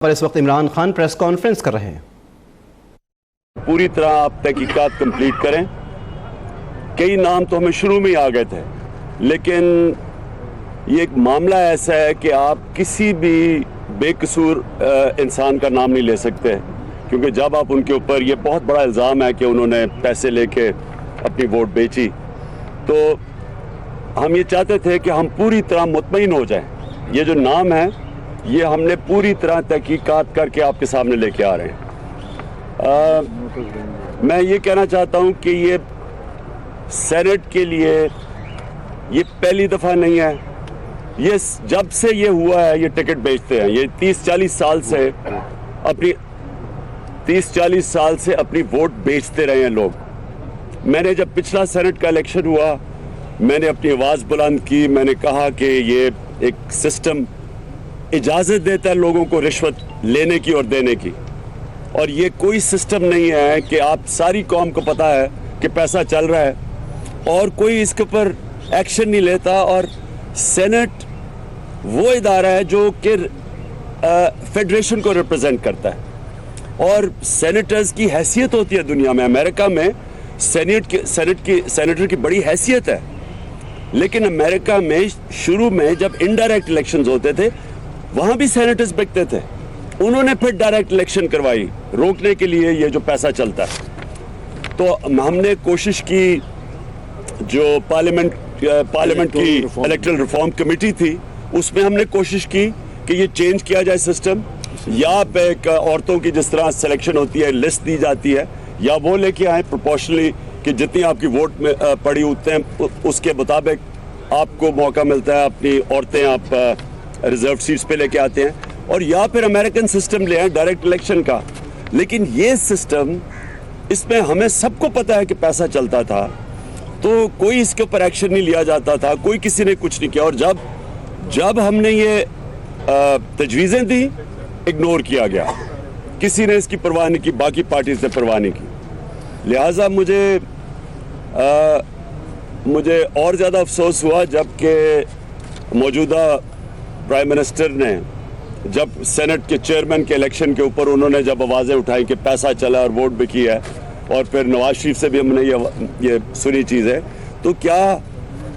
पर इस वक्त इमरान खान प्रेस कॉन्फ्रेंस कर रहे हैं। पूरी तरह आप तहकीकात कंप्लीट करें। कई नाम तो हमें शुरू में ही आ गए थे, लेकिन ये एक मामला ऐसा है कि आप किसी भी बेकसूर इंसान का नाम नहीं ले सकते, क्योंकि जब आप उनके ऊपर ये बहुत बड़ा इल्ज़ाम है कि उन्होंने पैसे लेके अपनी वोट बेची, तो हम ये चाहते थे कि हम पूरी तरह मुतमईन हो जाएं। ये जो नाम है ये हमने पूरी तरह तहकीकात करके आपके सामने लेके आ रहे हैं। मैं ये कहना चाहता हूँ कि ये सेनेट के लिए ये पहली दफ़ा नहीं है। ये जब से ये हुआ है ये टिकट बेचते हैं। ये 30-40 साल से अपनी वोट बेचते रहे हैं लोग। मैंने जब पिछला सेनेट का इलेक्शन हुआ, मैंने अपनी आवाज़ बुलंद की। मैंने कहा कि ये एक सिस्टम इजाज़त देता है लोगों को रिश्वत लेने की और देने की, और ये कोई सिस्टम नहीं है कि आप सारी कौम को पता है कि पैसा चल रहा है और कोई इसके ऊपर एक्शन नहीं लेता। और सेनेट वो इदारा है जो कि फेडरेशन को रिप्रेजेंट करता है, और सेनेटर्स की हैसियत होती है दुनिया में। अमेरिका में सेनेटर की बड़ी हैसियत है, लेकिन अमेरिका में शुरू में जब इनडायरेक्ट इलेक्शंस होते थे वहाँ भी सेनेटर्स बिकते थे। उन्होंने फिर डायरेक्ट इलेक्शन करवाई रोकने के लिए ये जो पैसा चलता है। तो हमने कोशिश की, जो पार्लियामेंट की इलेक्टरल रिफॉर्म कमेटी थी, उसमें हमने कोशिश की कि ये चेंज किया जाए सिस्टम। या पे औरतों की जिस तरह सिलेक्शन होती है, लिस्ट दी जाती है, या वो लेके आए प्रोपोर्शनली कि जितनी आपकी वोट में पड़ी उतने उसके मुताबिक आपको मौका मिलता है, अपनी औरतें आप रिजर्व सीट्स पे लेके आते हैं। और या फिर अमेरिकन सिस्टम ले आए डायरेक्ट इलेक्शन का। लेकिन ये सिस्टम, इसमें हमें सबको पता है कि पैसा चलता था, तो कोई इसके ऊपर एक्शन नहीं लिया जाता था, कोई किसी ने कुछ नहीं किया। और जब हमने ये तजवीज़ें दी, इग्नोर किया गया, किसी ने इसकी परवाह नहीं की, बाकी पार्टीज ने परवाह नहीं की। लिहाजा मुझे और ज़्यादा अफसोस हुआ जबकि मौजूदा प्राइम मिनिस्टर ने जब सेनेट के चेयरमैन के इलेक्शन के ऊपर उन्होंने जब आवाज़ें उठाई कि पैसा चला और वोट बिकी है, और फिर नवाज शरीफ से भी हमने ये सुनी चीज़ है, तो क्या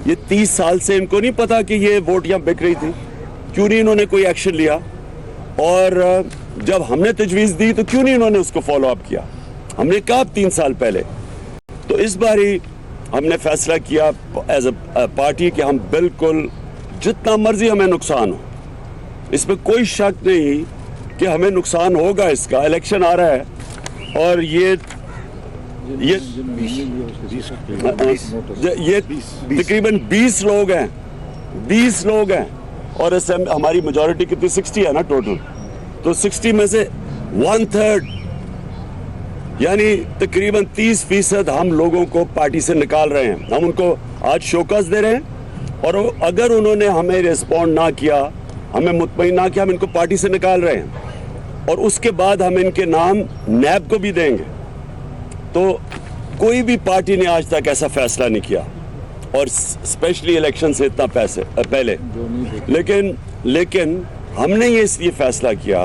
ये 30 साल से इनको नहीं पता कि ये वोट यहाँ बिक रही थी? क्यों नहीं इन्होंने कोई एक्शन लिया? और जब हमने तजवीज़ दी तो क्यों नहीं इन्होंने उसको फॉलो अप किया? हमने कहा 3 साल पहले। तो इस बारी हमने फैसला किया एज अ पार्टी कि हम बिल्कुल जितना मर्जी हमें नुकसान हो, इसमें कोई शक नहीं कि हमें नुकसान होगा। इसका इलेक्शन आ रहा है और ये तकरीबन 20 लोग हैं और हमारी मेजॉरिटी कितनी 60 है ना टोटल, तो 60 में से 1/3 यानी तकरीबन 30% हम लोगों को पार्टी से निकाल रहे हैं। हम उनको आज शोकस दे रहे हैं, और अगर उन्होंने हमें रिस्पॉन्ड ना किया, हमें मुतमईन ना किया, हम इनको पार्टी से निकाल रहे हैं, और उसके बाद हम इनके नाम नैब को भी देंगे। तो कोई भी पार्टी ने आज तक ऐसा फैसला नहीं किया, और स्पेशली इलेक्शन से इतना पहले। लेकिन हमने ये इसलिए फैसला किया,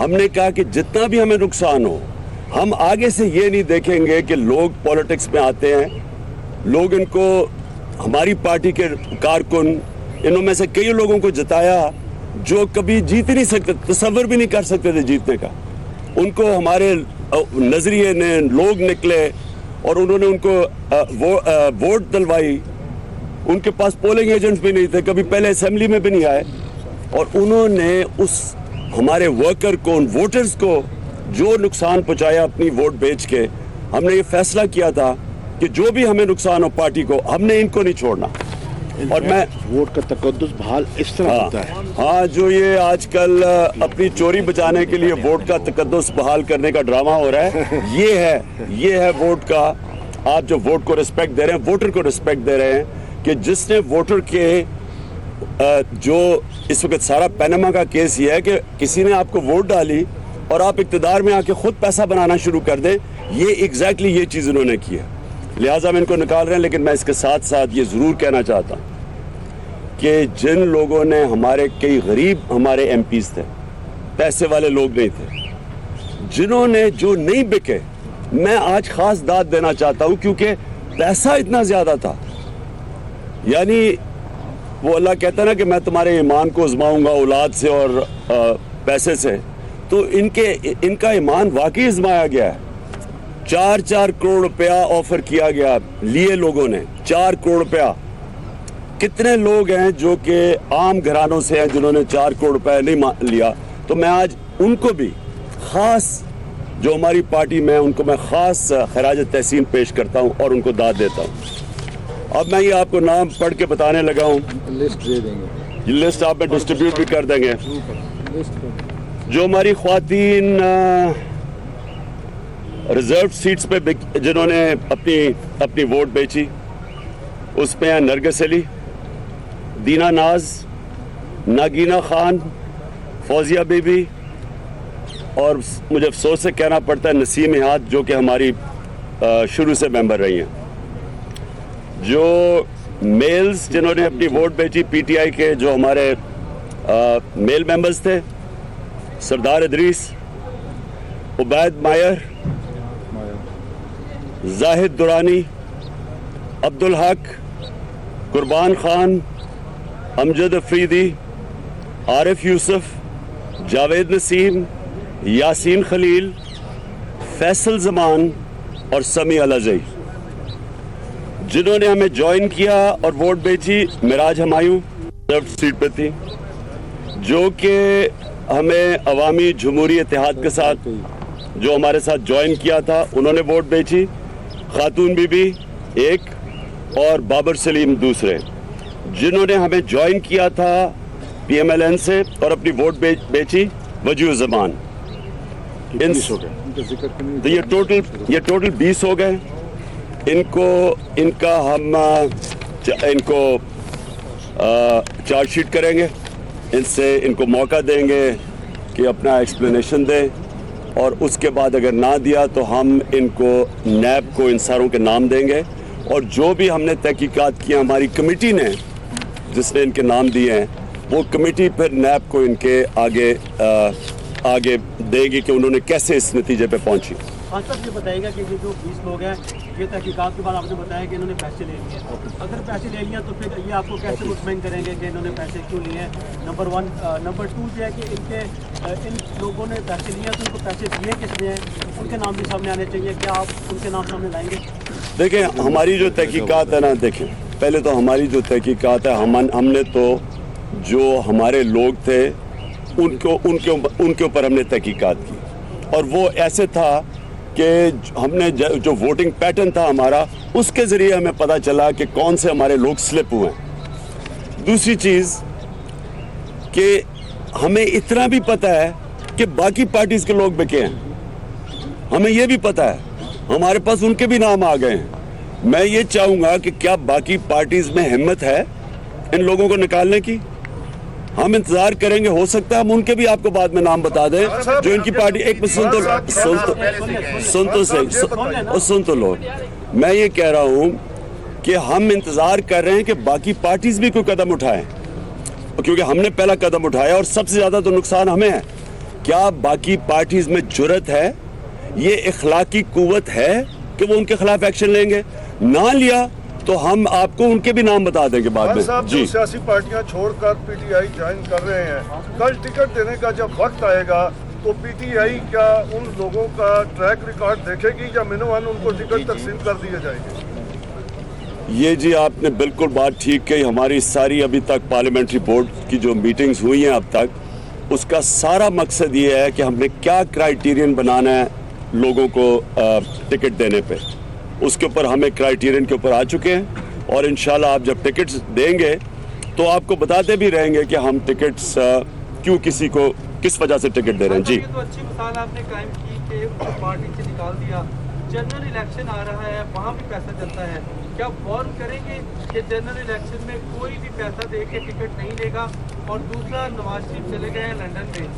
हमने कहा कि जितना भी हमें नुकसान हो, हम आगे से ये नहीं देखेंगे कि लोग पॉलिटिक्स में आते हैं, लोग इनको, हमारी पार्टी के कारकुन, इन्होंने से कई लोगों को जिताया जो कभी जीत ही नहीं सकते, तसव्वुर भी नहीं कर सकते थे जीतने का। उनको हमारे नजरिए ने लोग निकले और उन्होंने उनको वोट दिलवाई। उनके पास पोलिंग एजेंट्स भी नहीं थे, कभी पहले असेंबली में भी नहीं आए, और उन्होंने उस हमारे वर्कर को, उन वोटर्स को जो नुकसान पहुंचाया अपनी वोट बेच के, हमने ये फैसला किया था कि जो भी हमें नुकसान हो पार्टी को, हमने इनको नहीं छोड़ना। और मैं वोट का तकद्दुस बहाल इस तरह होता है। हाँ, जो ये आजकल अपनी चोरी बचाने के लिए वोट का तकद्दुस बहाल करने का ड्रामा हो रहा है, ये है वोट का। आप जो वोट को रिस्पेक्ट दे रहे हैं, वोटर को रिस्पेक्ट दे रहे हैं, कि जिसने वोटर के जो इस वक्त सारा पैनामा का केस ये है कि किसी ने आपको वोट डाली और आप इक़्तिदार में आके खुद पैसा बनाना शुरू कर दें, ये एग्जैक्टली ये चीज़ उन्होंने की है। लिहाजा हम इनको निकाल रहे हैं। लेकिन मैं इसके साथ साथ ये ज़रूर कहना चाहता हूँ कि जिन लोगों ने, हमारे कई गरीब हमारे एमपीज़ थे पैसे वाले लोग नहीं थे। जिन्होंने जो नहीं बिके, मैं आज खास दाद देना चाहता हूं क्योंकि पैसा इतना ज्यादा था। यानी वो अल्लाह कहता है ना कि मैं तुम्हारे ईमान को आजमाऊंगा औलाद से और पैसे से, तो इनका ईमान वाकई आजमाया गया है। 4-4 करोड़ रुपया ऑफर किया गया, लिए लोगों ने 4 करोड़ रुपया। कितने लोग हैं जो कि आम घरानों से हैं जिन्होंने 4 करोड़ रुपया नहीं लिया। तो मैं आज उनको भी खास, जो हमारी पार्टी में, उनको मैं खास खराज तहसीन पेश करता हूं और उनको दाद देता हूं। अब मैं ये आपको नाम पढ़ के बताने लगा हूं, लिस्ट दे देंगे, ये लिस्ट आप में डिस्ट्रीब्यूट भी कर देंगे। जो हमारी ख्वातीन रिजर्व सीट्स पे जिन्होंने अपनी वोट बेची, उसमें हैं नरगिस अली, दीना नाज, नागीना खान, फौजिया बीबी और मुझे अफसोस से कहना पड़ता है नसीम इहाद, जो कि हमारी शुरू से मेंबर रही हैं। जो मेल्स जिन्होंने अपनी वोट बेची पीटीआई के, जो हमारे मेल मेंबर्स थे, सरदार इदरीस, उबैद मायर, जाहिद दुरानी, अब्दुल हक, कुर्बान खान, अमजद अफरीदी, आरिफ यूसुफ, जावेद नसीम, यासीन खलील, फैसल जमान और समी अलजई। जिन्होंने हमें ज्वाइन किया और वोट बेची, मिराज हमायूं रिजर्व सीट पे थी, जो कि हमें अवामी जमहूरी इत्तेहाद के साथ, जो हमारे साथ ज्वाइन किया था, उन्होंने वोट बेची। खातून बीबी एक और बाबर सलीम दूसरे। जिन्होंने हमें ज्वाइन किया था पीएमएलएन से और अपनी वोट बेची, वजू जमान। तो ये टोटल 20 हो गए। इनका हम इनको चार्जशीट करेंगे, इनको मौका देंगे कि अपना एक्सप्लेनेशन दें, और उसके बाद अगर ना दिया तो हम इनको नैब को इन सारों के नाम देंगे, और जो भी हमने तहकीकात किया हमारी कमेटी ने जिसने इनके नाम दिए हैं, वो कमेटी फिर नैब को इनके आगे देगी कि उन्होंने कैसे इस नतीजे पे पहुंची। हाँ सर, ये बताइएगा कि ये जो 20 लोग हैं, ये तहकीकात के बाद आपने बताया कि इन्होंने पैसे ले लिए। अगर पैसे ले लिया तो फिर ये आपको कैसे मुतमईन करेंगे कि इन्होंने पैसे क्यों लिए हैं? नंबर 1। नंबर 2 जो है कि इन लोगों ने पैसे लिए तो उनको पैसे दिए किसने हैं, उनके नाम भी सामने आने चाहिए। क्या आप उनके नाम सामने लाएंगे? देखें, हमारी जो तहकीकात है ना, देखें पहले तो हमारी जो तहकीकात है, हमने तो जो हमारे लोग थे उनके ऊपर हमने तहकीकात की, और वो ऐसे था कि हमने जो वोटिंग पैटर्न था हमारा, उसके ज़रिए हमें पता चला कि कौन से हमारे लोग स्लिप हुए। दूसरी चीज़ कि हमें इतना भी पता है कि बाकी पार्टीज़ के लोग बिके हैं, हमें ये भी पता है, हमारे पास उनके भी नाम आ गए हैं। मैं ये चाहूँगा कि क्या बाकी पार्टीज़ में हिम्मत है इन लोगों को निकालने की? हम इंतजार करेंगे, हो सकता है हम उनके भी आपको बाद में नाम बता दें जो इनकी पार्टी। एक सुन तो लो, मैं ये कह रहा हूं कि हम इंतजार कर रहे हैं कि बाकी पार्टीज भी कोई कदम उठाएं, क्योंकि हमने पहला कदम उठाया और सबसे ज्यादा तो नुकसान हमें है। क्या बाकी पार्टीज में जुर्रत है, ये इखलाकी कुव्वत है कि वो उनके खिलाफ एक्शन लेंगे? ना लिया तो हम आपको उनके भी नाम बता देंगे बाद में। जी, सियासी पार्टियां छोड़कर पीटीआई ज्वाइन कर रहे हैं, कल टिकट देने का जब वक्त आएगा तो पीटीआई क्या उन लोगों का ट्रैक रिकॉर्ड देखेगी या मिनोवान उनको टिकट तकसीम कर दिए जाएंगे? ये जी आपने बिल्कुल बात ठीक कही। हमारी सारी अभी तक पार्लियामेंट्री बोर्ड की जो मीटिंग्स हुई हैं अब तक, उसका सारा मकसद ये है कि हमने क्या क्राइटेरियन बनाना है लोगों को टिकट देने पे। उसके ऊपर हमें क्राइटेरियन के ऊपर आ चुके हैं, और इंशाल्लाह आप जब टिकट्स देंगे तो आपको बताते भी रहेंगे कि हम टिकट्स क्यों किसी को किस वजह से टिकट दे रहे हैं। जी, तो अच्छी मिसाल आपने कायम की कि उनको पार्टी से निकाल दिया। जनरल इलेक्शन आ रहा है, वहाँ भी पैसा चलता है, क्या गौर करेंगे कि जनरल इलेक्शन में कोई भी पैसा दे के टिकट नहीं लेगा? और दूसरा, नवाज शरीफ चले गए हैं लंदन में,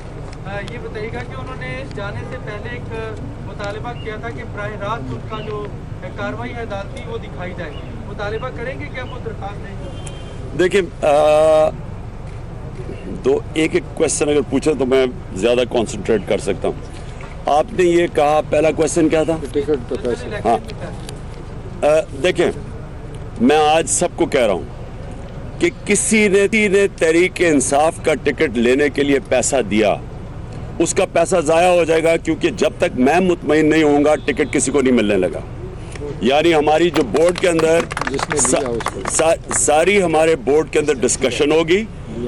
ये बताइएगा कि उन्होंने जाने से पहले एक मुतालिबा किया था कि बराह रास्त उनका जो कार्रवाई है अदालती वो दिखाई जाए। मुतालिबा करेंगे क्या वो दरखास्त देंगे? देखिए, दो एक एक क्वेश्चन अगर पूछे तो मैं ज़्यादा कंसंट्रेट कर सकता हूँ। आपने ये कहा, पहला क्वेश्चन क्या था? टिकट तो पैसे। हाँ, देखें, मैं आज सबको कह रहा हूँ कि किसी ने तहरीक इंसाफ का टिकट लेने के लिए पैसा दिया, उसका पैसा ज़ाया हो जाएगा, क्योंकि जब तक मैं मुतमईन नहीं होऊंगा टिकट किसी को नहीं मिलने लगा। यानी हमारी जो बोर्ड के अंदर सारी हमारे बोर्ड के अंदर डिस्कशन होगी,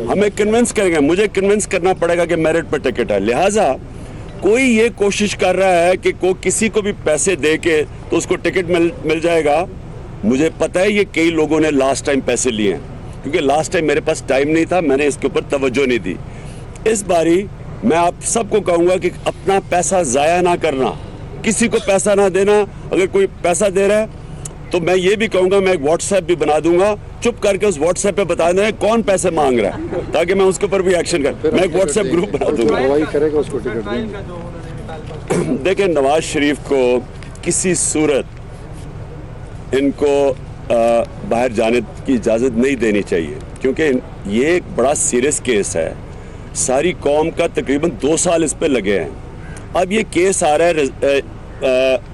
हमें कन्विंस करेंगे, मुझे कन्विंस करना पड़ेगा कि मेरिट पर टिकट है। लिहाजा कोई ये कोशिश कर रहा है कि किसी को भी पैसे दे के तो उसको टिकट मिल जाएगा। मुझे पता है ये कई लोगों ने लास्ट टाइम पैसे लिए हैं, क्योंकि लास्ट टाइम मेरे पास टाइम नहीं था, मैंने इसके ऊपर तवज्जो नहीं दी। इस बारी मैं आप सबको कहूँगा कि अपना पैसा ज़ाया ना करना, किसी को पैसा ना देना। अगर कोई पैसा दे रहा है तो मैं ये भी कहूँगा, मैं एक व्हाट्सएप भी बना दूंगा, चुप करके उस व्हाट्सएप पे बता देना कौन पैसे मांग रहा है, ताकि मैं उसके ऊपर भी एक्शन कर। मैं एक व्हाट्सएप ग्रुप बना दूंगा। वही करेगा, उसको टिकट देंगे। देखिए, नवाज शरीफ को किसी सूरत इनको बाहर जाने की इजाज़त नहीं देनी चाहिए, क्योंकि ये एक बड़ा सीरियस केस है। सारी कौम का तकरीबन 2 साल इस पे लगे हैं। अब ये केस आ रहा है,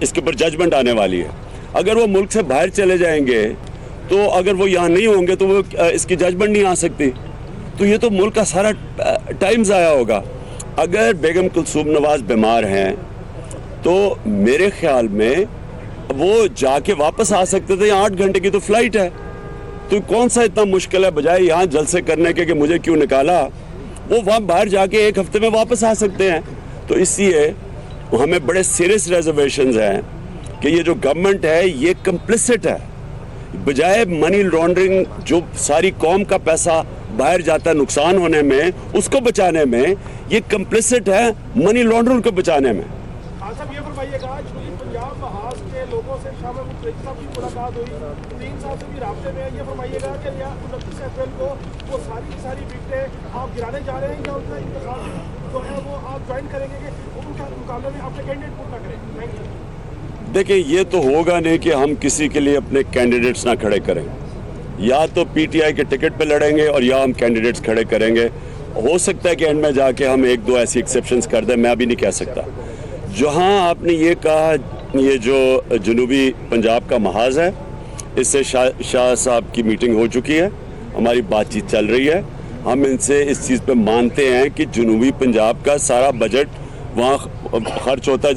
इसके ऊपर जजमेंट आने वाली है। अगर वो मुल्क से बाहर चले जाएंगे तो अगर वो यहाँ नहीं होंगे तो वो इसकी जजमेंट नहीं आ सकती, तो ये तो मुल्क का सारा टाइम ज़ाया होगा। अगर बेगम कुलसूम नवाज बीमार हैं तो मेरे ख्याल में वो जाके वापस आ सकते थे। 8 घंटे की तो फ्लाइट है, तो कौन सा इतना मुश्किल है, बजाय यहाँ जलसे करने के कि मुझे क्यों निकाला, वो वहाँ बाहर जाके 1 हफ्ते में वापस आ सकते हैं। तो इसलिए हमें बड़े सीरियस रिजर्वेशंस हैं कि ये जो गवर्नमेंट है ये कंप्लिसिट है। बजाय मनी लॉन्ड्रिंग, जो सारी कौम का पैसा बाहर जाता है नुकसान होने में, उसको बचाने में ये कंप्लिसिट है मनी लॉन्ड्रिंग को बचाने में। साहब ये फरमाइएगा, पंजाब महाज के लोगों से शामिल मुख्तार साहब की मुलाकात हुई, 3 साल से भी राब्ते में। ये फरमाइएगा कि 29 अप्रैल को वो सारी की सारी विकेटें आप गिराने जा रहे हैं, या उनका इंतजार जो है वो आप ज्वाइन करेंगे कि उनका मुकाबले में अपने कैंडिडेट पूरा करें? Thank you. देखिए, ये तो होगा नहीं कि हम किसी के लिए अपने कैंडिडेट्स ना खड़े करें। या तो पीटीआई के टिकट पे लड़ेंगे और या हम कैंडिडेट्स खड़े करेंगे। हो सकता है कि एंड में जाके हम 1-2 ऐसी एक्सेप्शंस कर दें, मैं अभी नहीं कह सकता। जहां आपने ये कहा, ये जो जनूबी पंजाब का महाज है, इससे शाह साहब की मीटिंग हो चुकी है, हमारी बातचीत चल रही है। हम इनसे इस चीज़ पे मानते हैं कि जनूबी पंजाब का सारा बजट वहाँ खर्च होता है